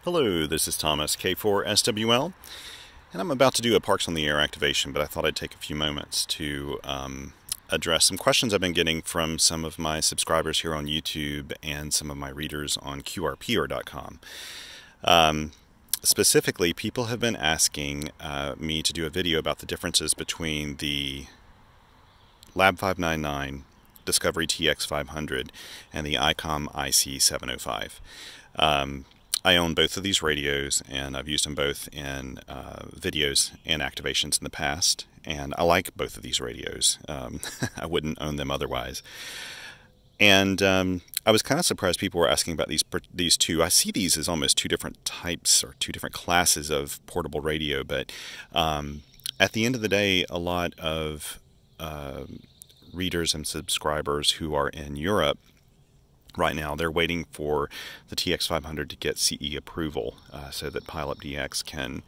Hello, this is Thomas, K4SWL, and I'm about to do a Parks on the Air activation, but I thought I'd take a few moments to address some questions I've been getting from some of my subscribers here on YouTube and some of my readers on QRPR.com. Specifically, people have been asking me to do a video about the differences between the lab599, Discovery TX-500, and the Icom IC-705. I own both of these radios, and I've used them both in videos and activations in the past, and I like both of these radios. I wouldn't own them otherwise. And I was kind of surprised people were asking about these two. I see these as almost two different types or two different classes of portable radio, but at the end of the day, a lot of readers and subscribers who are in Europe right now, they're waiting for the TX-500 to get CE approval so that PilotDX can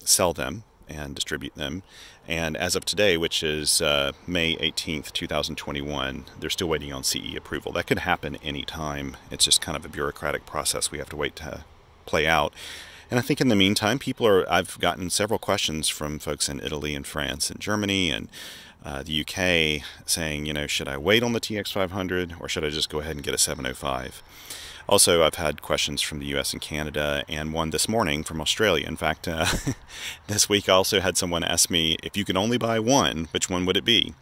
sell them and distribute them. And as of today, which is May 18th, 2021, they're still waiting on CE approval. That could happen any time. It's just kind of a bureaucratic process we have to wait to play out. And I think in the meantime, I've gotten several questions from folks in Italy and France and Germany and the UK saying, should I wait on the TX-500 or should I just go ahead and get a 705? Also, I've had questions from the US and Canada, and one this morning from Australia. In fact, this week I also had someone ask me, if you could only buy one, which one would it be?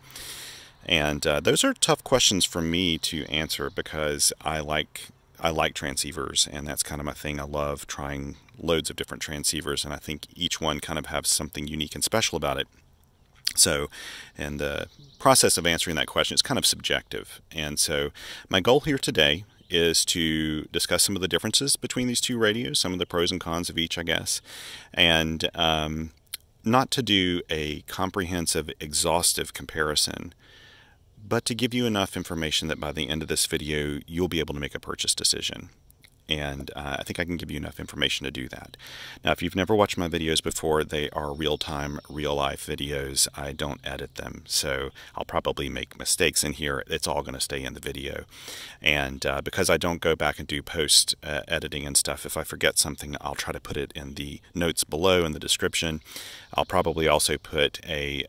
And those are tough questions for me to answer because I like transceivers, and that's kind of my thing. I love trying loads of different transceivers, and I think each one kind of has something unique and special about it. So, and the process of answering that question is kind of subjective. And so my goal here today is to discuss some of the differences between these two radios, some of the pros and cons of each, I guess, and not to do a comprehensive, exhaustive comparison, but to give you enough information that by the end of this video, you'll be able to make a purchase decision. And I think I can give you enough information to do that. Now, if you've never watched my videos before, they are real-time, real-life videos. I don't edit them, so I'll probably make mistakes in here. It's all going to stay in the video. And because I don't go back and do post-editing and stuff, if I forget something, I'll try to put it in the notes below in the description. I'll probably also put a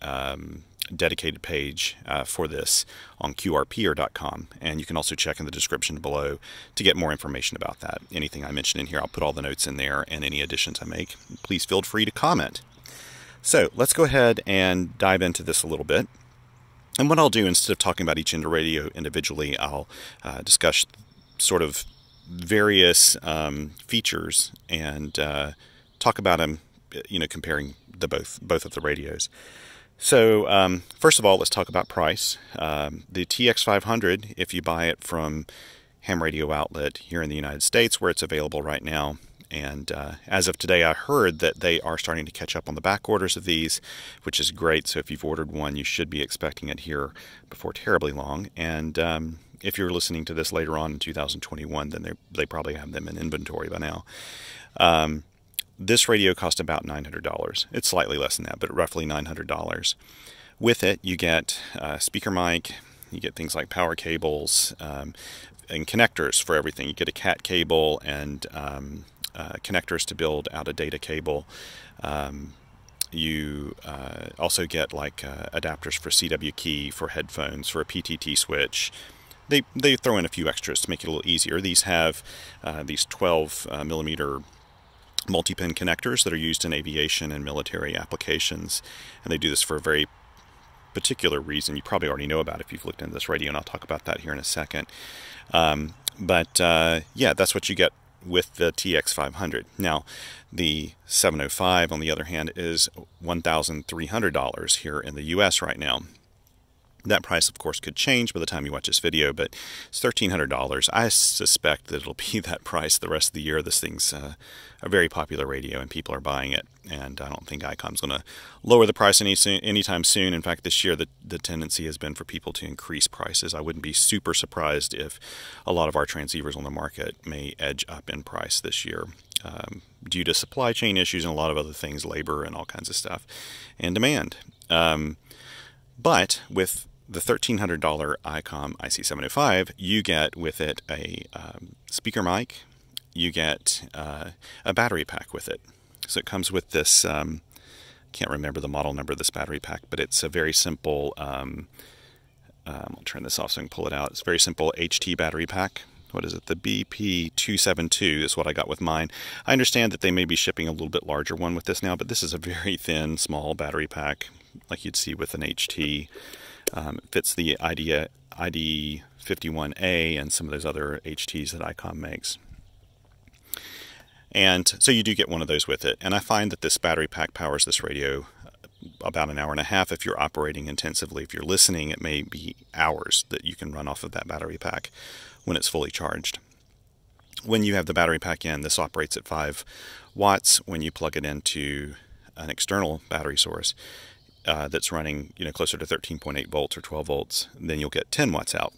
dedicated page for this on QRPR.com, and you can also check in the description below to get more information about that. Anything I mention in here, I'll put all the notes in there, and any additions I make, please feel free to comment. So let's go ahead and dive into this a little bit. And what I'll do, instead of talking about each radio individually, I'll discuss sort of various features and talk about them, comparing both of the radios. So first of all, let's talk about price. The TX-500, if you buy it from Ham Radio Outlet here in the United States, where it's available right now, and as of today, I heard that they are starting to catch up on the back orders of these, which is great. So if you've ordered one, you should be expecting it here before terribly long. And if you're listening to this later on in 2021, then they probably have them in inventory by now. This radio cost about $900. It's slightly less than that, but roughly $900. With it, you get a speaker mic, you get things like power cables, and connectors for everything. You get a CAT cable and connectors to build out a data cable. You also get adapters for CW key, for headphones, for a PTT switch. They throw in a few extras to make it a little easier. These have these 12 millimeter multi-pin connectors that are used in aviation and military applications, and they do this for a very particular reason you probably already know about if you've looked into this radio, and I'll talk about that here in a second. Yeah, that's what you get with the TX-500. Now, the 705, on the other hand, is $1,300 here in the US right now. That price, of course, could change by the time you watch this video, but it's $1,300. I suspect that it'll be that price the rest of the year. This thing's a very popular radio, and people are buying it, and I don't think Icom's going to lower the price anytime soon. In fact, this year, the tendency has been for people to increase prices. I wouldn't be super surprised if a lot of our transceivers on the market may edge up in price this year due to supply chain issues and a lot of other things, labor and all kinds of stuff, and demand. But with the $1,300 Icom IC-705, you get with it a speaker mic, you get a battery pack with it. So it comes with this, can't remember the model number of this battery pack, but it's a very simple, I'll turn this off so I can pull it out. It's a very simple HT battery pack. What is it? The BP272 is what I got with mine. I understand that they may be shipping a little bit larger one with this now, but this is a very thin, small battery pack like you'd see with an HT. It fits the ID51A and some of those other HTs that Icom makes. And so you do get one of those with it. And I find that this battery pack powers this radio about an hour and a half if you're operating intensively. If you're listening, it may be hours that you can run off of that battery pack when it's fully charged. When you have the battery pack in, this operates at 5 watts. When you plug it into an external battery source that's running, closer to 13.8 volts or 12 volts, then you'll get 10 watts out.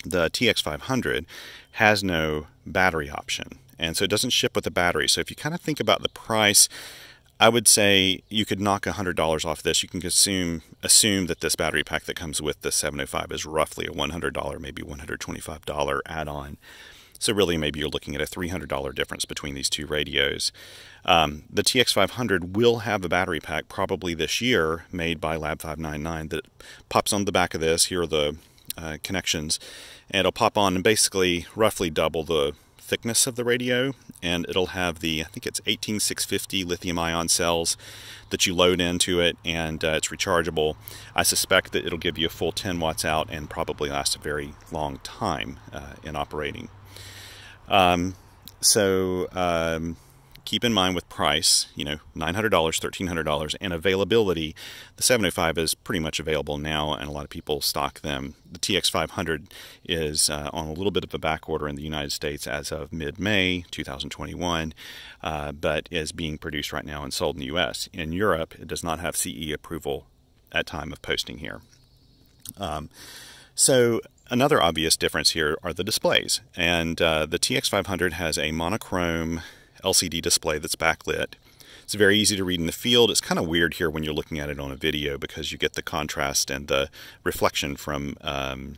The TX-500 has no battery option, and so it doesn't ship with a battery. So if you kind of think about the price, I would say you could knock $100 off this. You can assume that this battery pack that comes with the 705 is roughly a $100, maybe $125 add-on. So really maybe you're looking at a $300 difference between these two radios. The TX-500 will have a battery pack probably this year made by lab599 that pops on the back of this. Here are the connections, and it'll pop on and basically roughly double the thickness of the radio, and it'll have the, I think it's 18650 lithium-ion cells that you load into it, and it's rechargeable. I suspect that it'll give you a full 10 watts out and probably last a very long time in operating. Keep in mind with price, $900, $1,300, and availability, the 705 is pretty much available now, and a lot of people stock them. The TX-500 is on a little bit of a back order in the United States as of mid-May 2021, but is being produced right now and sold in the U.S. In Europe, it does not have CE approval at time of posting here. So another obvious difference here are the displays, and the TX-500 has a monochrome LCD display that's backlit. It's very easy to read in the field. It's kind of weird here when you're looking at it on a video because you get the contrast and the reflection from the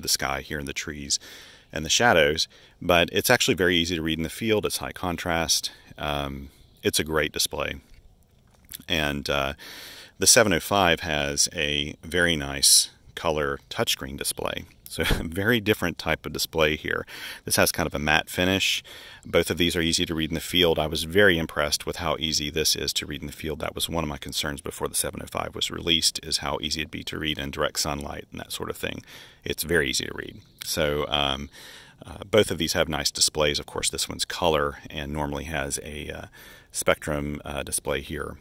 sky here in the trees and the shadows, but it's actually very easy to read in the field. It's high contrast. It's a great display. And the 705 has a very nice color touchscreen display. So a very different type of display here. This has kind of a matte finish. Both of these are easy to read in the field. I was very impressed with how easy this is to read in the field. That was one of my concerns before the 705 was released, is how easy it'd be to read in direct sunlight and that sort of thing. It's very easy to read. So both of these have nice displays. Of course, this one's color and normally has a spectrum display here.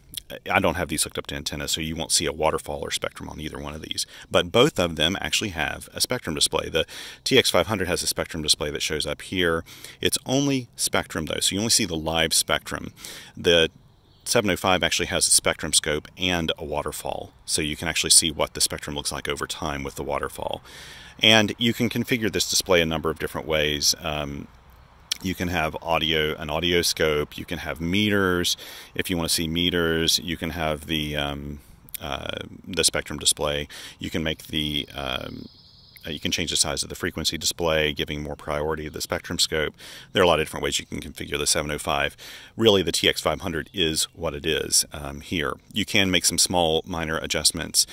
I don't have these hooked up to antennas, so you won't see a waterfall or spectrum on either one of these. But both of them actually have a spectrum display. The TX-500 has a spectrum display that shows up here. It's only spectrum, though, so you only see the live spectrum. The 705 actually has a spectrum scope and a waterfall, so you can actually see what the spectrum looks like over time with the waterfall. And you can configure this display a number of different ways. You can have an audio scope. You can have meters. If you want to see meters, you can have the spectrum display. You can make the you can change the size of the frequency display, giving more priority to the spectrum scope. There are a lot of different ways you can configure the 705. Really, the TX-500 is what it is here. You can make some small, minor adjustments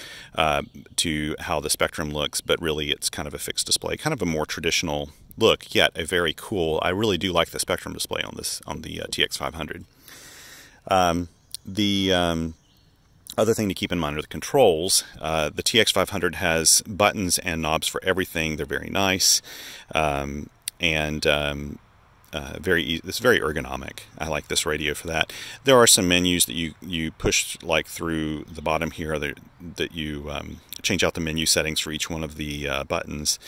to how the spectrum looks, but really it's kind of a fixed display, kind of a more traditional look, yet a very cool. I really do like the spectrum display on the TX-500. Other thing to keep in mind are the controls. The TX-500 has buttons and knobs for everything. They're very nice, and it's very ergonomic. I like this radio for that. There are some menus that you push like through the bottom here that you change out the menu settings for each one of the buttons,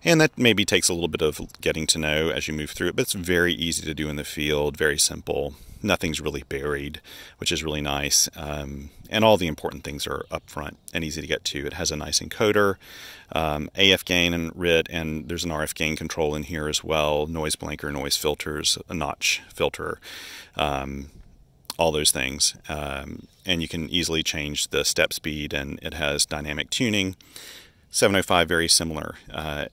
and that maybe takes a little bit of getting to know as you move through it, but it's very easy to do in the field, very simple. Nothing's really buried, which is really nice, and all the important things are up front and easy to get to. It has a nice encoder, AF gain and RIT, and there's an RF gain control in here as well, noise blanker, noise filters, a notch filter, all those things. And you can easily change the step speed, and it has dynamic tuning. 705 very similar,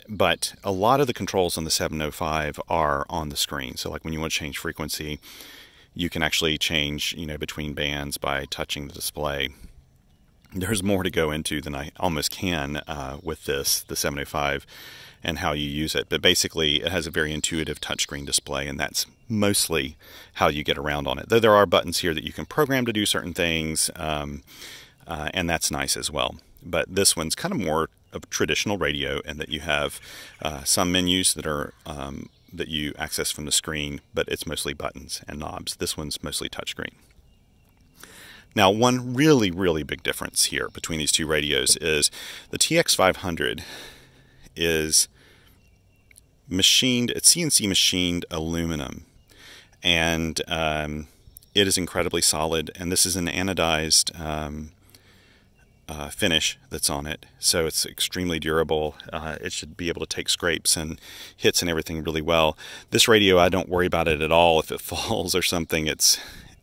but a lot of the controls on the 705 are on the screen. So like when you want to change frequency, you can actually change, between bands by touching the display. There's more to go into than I almost can with the 705 and how you use it. But basically, it has a very intuitive touchscreen display, and that's mostly how you get around on it. Though there are buttons here that you can program to do certain things, and that's nice as well. But this one's kind of more of a traditional radio, in that you have some menus that are that you access from the screen, but it's mostly buttons and knobs. This one's mostly touchscreen. Now, one really, really big difference here between these two radios is the TX-500 is it's CNC machined aluminum, and it is incredibly solid, and this is an anodized finish that's on it, so it's extremely durable. It should be able to take scrapes and hits and everything really well. This radio, I don't worry about it at all. If it falls or something,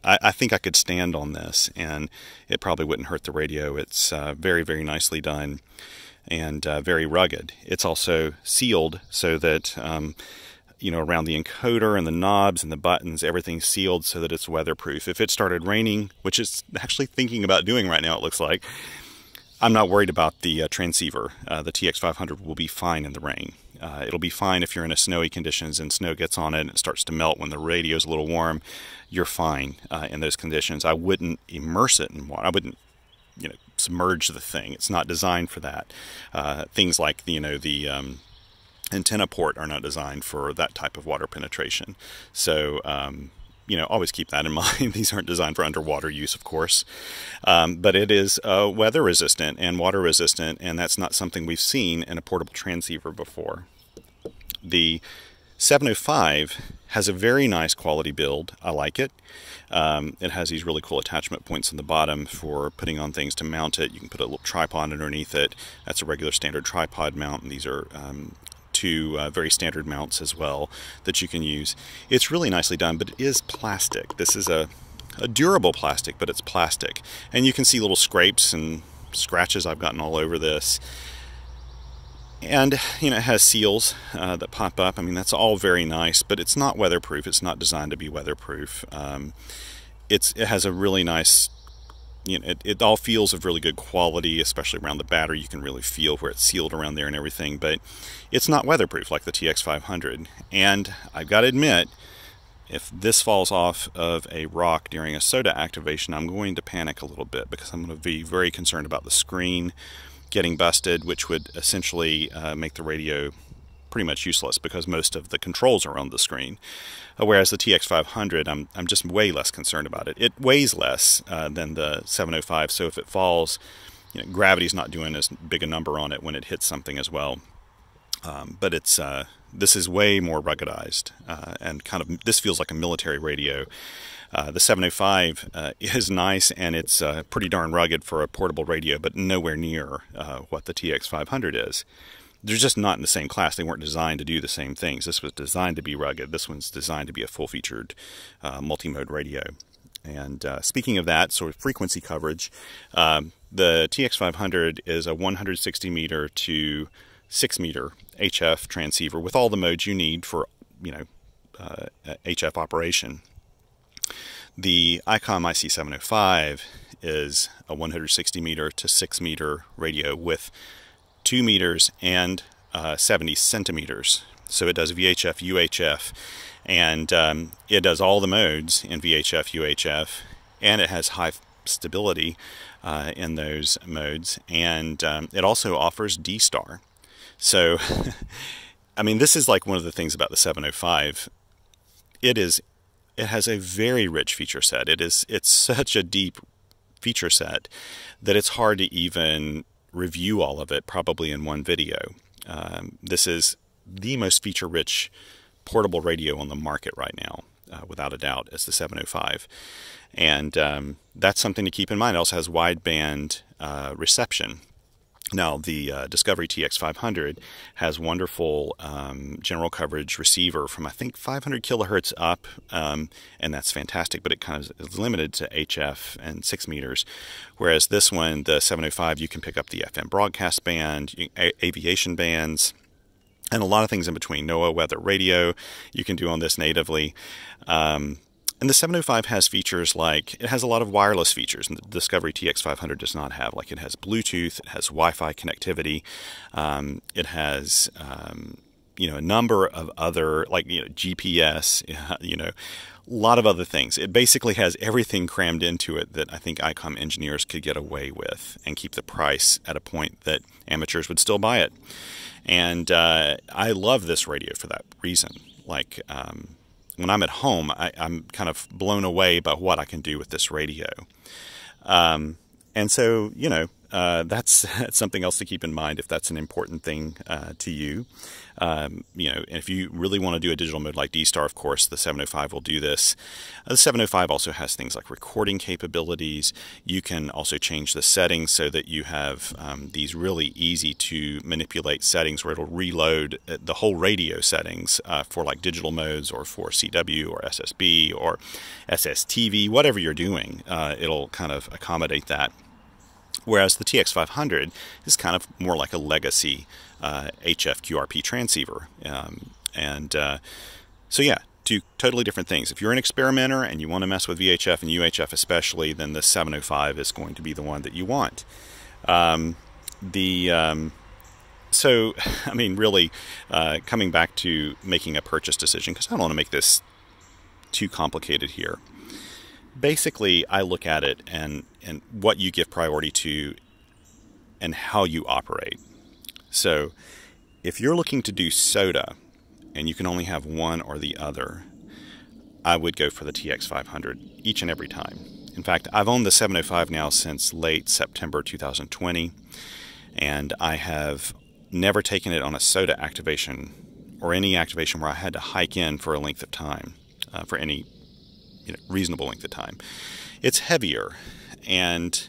I think I could stand on this and it probably wouldn't hurt the radio. It's very, very nicely done and very rugged. It's also sealed so that around the encoder and the knobs and the buttons, everything's sealed so that it's weatherproof. If it started raining, which it's actually thinking about doing right now, it looks like, I'm not worried about the transceiver. The TX-500 will be fine in the rain. It'll be fine if you're in a snowy conditions and snow gets on it and it starts to melt when the radio's a little warm. You're fine in those conditions. I wouldn't immerse it in water. I wouldn't, submerge the thing. It's not designed for that. Things like the antenna port are not designed for that type of water penetration. So always keep that in mind. These aren't designed for underwater use, of course, but it is weather resistant and water resistant, and that's not something we've seen in a portable transceiver before. The 705 has a very nice quality build. I like it. It has these really cool attachment points on the bottom for putting on things to mount it. You can put a little tripod underneath it. That's a regular standard tripod mount, and these are two very standard mounts as well that you can use. It's really nicely done, but it is plastic. This is a durable plastic, but it's plastic. And you can see little scrapes and scratches I've gotten all over this. And, it has seals that pop up. I mean, that's all very nice, but it's not weatherproof. It's not designed to be weatherproof. It has a really nice, it all feels of really good quality, especially around the battery. You can really feel where it's sealed around there and everything, but it's not weatherproof like the TX-500. And I've got to admit, if this falls off of a rock during a SOTA activation, I'm going to panic a little bit because I'm going to be very concerned about the screen getting busted, which would essentially make the radio pretty much useless because most of the controls are on the screen. Whereas the TX-500, I'm just way less concerned about it. It weighs less than the 705, so if it falls, gravity's not doing as big a number on it when it hits something as well. But this is way more ruggedized, and this feels like a military radio. The 705 is nice, and it's pretty darn rugged for a portable radio, but nowhere near what the TX-500 is. They're just not in the same class. They weren't designed to do the same things. This was designed to be rugged. This one's designed to be a full-featured multi-mode radio. And speaking of that, sort of frequency coverage, the TX-500 is a 160 meter to 6 meter HF transceiver with all the modes you need for HF operation. The Icom IC-705 is a 160 meter to 6 meter radio with 2 meters and 70 centimeters. So it does VHF, UHF, and it does all the modes in VHF, UHF, and it has high stability in those modes, and it also offers D-Star. So, I mean, this is like one of the things about the 705. It has a very rich feature set. It's such a deep feature set that it's hard to even review all of it probably in one video. This is the most feature-rich portable radio on the market right now, without a doubt, is the 705. And that's something to keep in mind. It also has wideband reception. Now, the Discovery TX-500 has wonderful general coverage receiver from, I think, 500 kilohertz up, and that's fantastic, but it kind of is limited to HF and 6 meters, whereas this one, the 705, you can pick up the FM broadcast band, aviation bands, and a lot of things in between. NOAA weather radio you can do on this natively. And the 705 has features like, it has a lot of wireless features, and the Discovery TX500 does not have. Like, it has Bluetooth, it has Wi-Fi connectivity, it has, a number of other, like, GPS, a lot of other things. It basically has everything crammed into it that I think Icom engineers could get away with and keep the price at a point that amateurs would still buy it. And I love this radio for that reason. Like, when I'm at home, I'm kind of blown away by what I can do with this radio. And so, that's something else to keep in mind if that's an important thing to you. And if you really want to do a digital mode like D-Star, of course, the 705 will do this. The 705 also has things like recording capabilities. You can also change the settings so that you have these really easy to manipulate settings where it'll reload the whole radio settings for like digital modes or for CW or SSB or SSTV, whatever you're doing. It'll kind of accommodate that. Whereas the TX500 is kind of more like a legacy HF QRP transceiver. So yeah, two totally different things. If you're an experimenter and you want to mess with VHF and UHF especially, then the 705 is going to be the one that you want. So, I mean, really, coming back to making a purchase decision, because I don't want to make this too complicated here. Basically, I look at it and what you give priority to and how you operate. So if you're looking to do SOTA and you can only have one or the other, I would go for the TX500 each and every time. In fact, I've owned the 705 now since late September 2020, and I have never taken it on a SOTA activation or any activation where I had to hike in for a length of time, for any reasonable length of time. It's heavier, and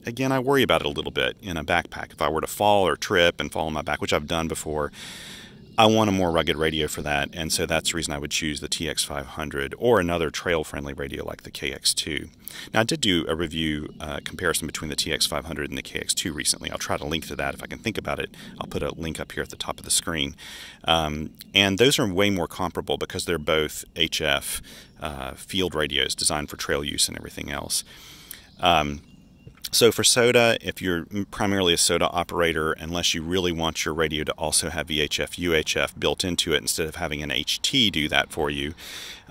again, I worry about it a little bit in a backpack. If I were to fall or trip and fall on my back, which I've done before, I want a more rugged radio for that, and so that's the reason I would choose the TX500 or another trail-friendly radio like the KX2. Now, I did do a review comparison between the TX500 and the KX2 recently. I'll try to link to that if I can think about it. I'll put a link up here at the top of the screen. And those are way more comparable because they're both HF field radios designed for trail use and everything else. So for SOTA, if you're primarily a SOTA operator, unless you really want your radio to also have VHF, UHF built into it instead of having an HT do that for you,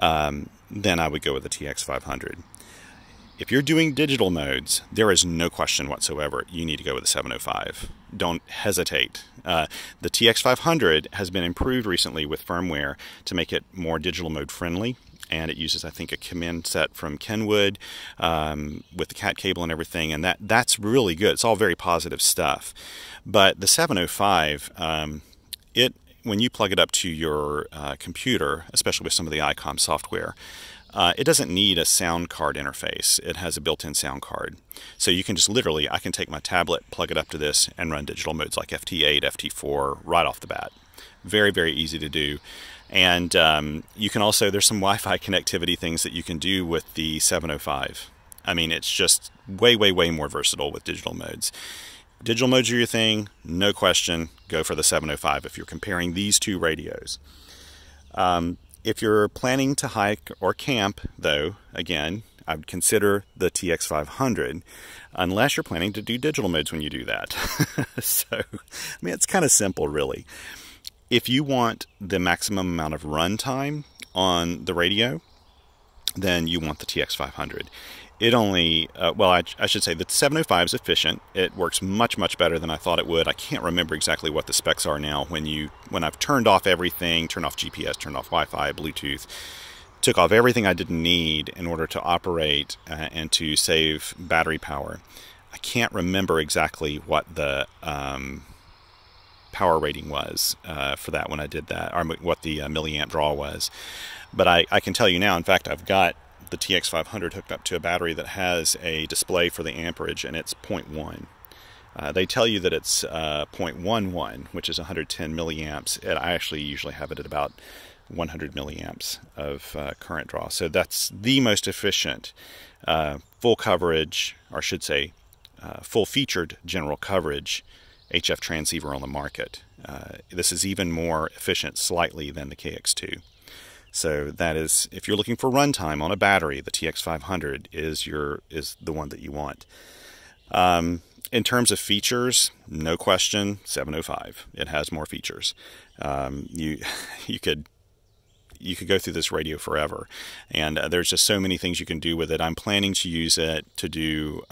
then I would go with the TX500. If you're doing digital modes, there is no question whatsoever you need to go with the 705. Don't hesitate. The TX500 has been improved recently with firmware to make it more digital mode friendly. And it uses, I think, a command set from Kenwood with the cat cable and everything, and that's really good. It's all very positive stuff. But the 705, when you plug it up to your computer, especially with some of the Icom software, it doesn't need a sound card interface. It has a built-in sound card. So you can just literally, I can take my tablet, plug it up to this, and run digital modes like FT8, FT4 right off the bat. Very, very easy to do. And you can also, there's some Wi-Fi connectivity things that you can do with the 705. I mean, it's just way, way, way more versatile with digital modes. Digital modes are your thing, no question, go for the 705 if you're comparing these two radios. If you're planning to hike or camp, though, again, I would consider the TX500, unless you're planning to do digital modes when you do that. So, I mean, it's kind of simple, really. If you want the maximum amount of runtime on the radio, then you want the TX500. It only, I should say the 705 is efficient. It works much, much better than I thought it would. I can't remember exactly what the specs are now. When I've turned off everything, turned off GPS, turned off Wi-Fi, Bluetooth, took off everything I didn't need in order to operate and to save battery power. I can't remember exactly what the power rating was for that when I did that, or what the milliamp draw was. But I can tell you now, in fact, I've got the TX500 hooked up to a battery that has a display for the amperage, and it's 0.1. They tell you that it's 0.11, which is 110 milliamps, and I actually usually have it at about 100 milliamps of current draw. So that's the most efficient full coverage, or I should say full featured general coverage HF transceiver on the market. This is even more efficient slightly than the KX2. So that is, if you're looking for runtime on a battery, the TX-500 is the one that you want. In terms of features, no question, 705. It has more features. You could go through this radio forever, and there's just so many things you can do with it. I'm planning to use it to do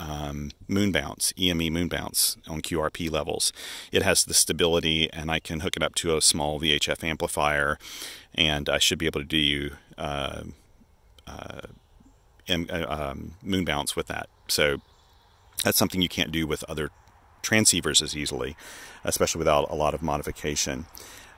moon bounce, EME moon bounce on QRP levels. It has the stability, and I can hook it up to a small VHF amplifier, and I should be able to do moon bounce with that. So that's something you can't do with other transceivers as easily, especially without a lot of modification.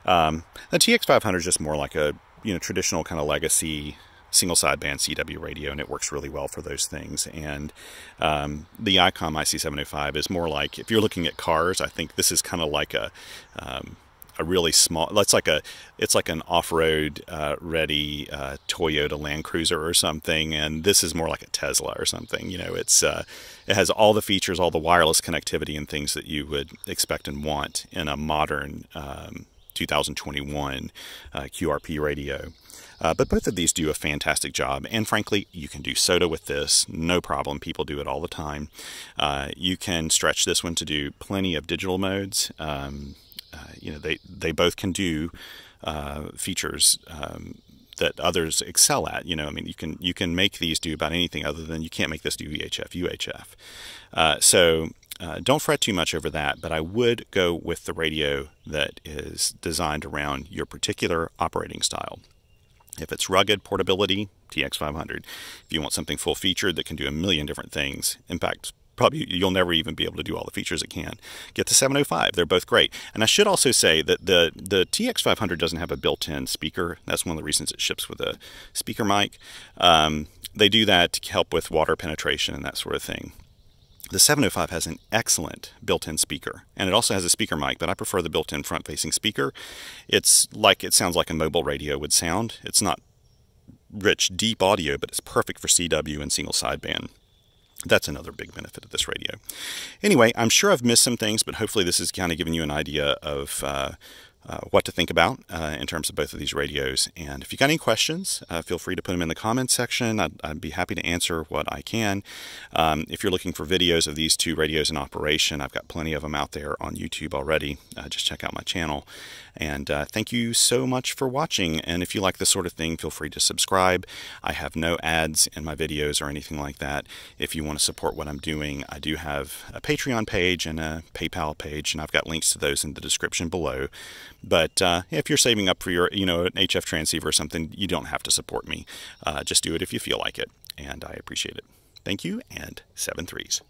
The TX-500 is just more like a traditional kind of legacy single sideband CW radio, and it works really well for those things. And the Icom IC-705 is more like, if you're looking at cars, I think this is kind of like a really small, it's like an off-road ready Toyota Land Cruiser or something, and this is more like a Tesla or something. It has all the features, all the wireless connectivity and things that you would expect and want in a modern 2021 QRP radio. But both of these do a fantastic job, and frankly, you can do SOTA with this, no problem. People do it all the time. You can stretch this one to do plenty of digital modes. They both can do features that others excel at. You can make these do about anything other than you can't make this do VHF, UHF. Don't fret too much over that, but I would go with the radio that is designed around your particular operating style. If it's rugged portability, TX-500. If you want something full-featured that can do a million different things, in fact, probably you'll never even be able to do all the features it can, get the 705. They're both great. And I should also say that the TX-500 doesn't have a built-in speaker. That's one of the reasons it ships with a speaker mic. They do that to help with water penetration and that sort of thing. The 705 has an excellent built-in speaker, and it also has a speaker mic, but I prefer the built-in front-facing speaker. It sounds like a mobile radio would sound. It's not rich, deep audio, but it's perfect for CW and single sideband. That's another big benefit of this radio. Anyway, I'm sure I've missed some things, but hopefully this has kind of given you an idea of what to think about in terms of both of these radios. And if you got any questions, feel free to put them in the comments section. I'd be happy to answer what I can. If you're looking for videos of these two radios in operation, I've got plenty of them out there on YouTube already. Just check out my channel. And thank you so much for watching. And if you like this sort of thing, feel free to subscribe. I have no ads in my videos or anything like that. If you want to support what I'm doing, I do have a Patreon page and a PayPal page, and I've got links to those in the description below. But if you're saving up for your, an HF transceiver or something, you don't have to support me. Just do it if you feel like it, and I appreciate it. Thank you, and 7 3s.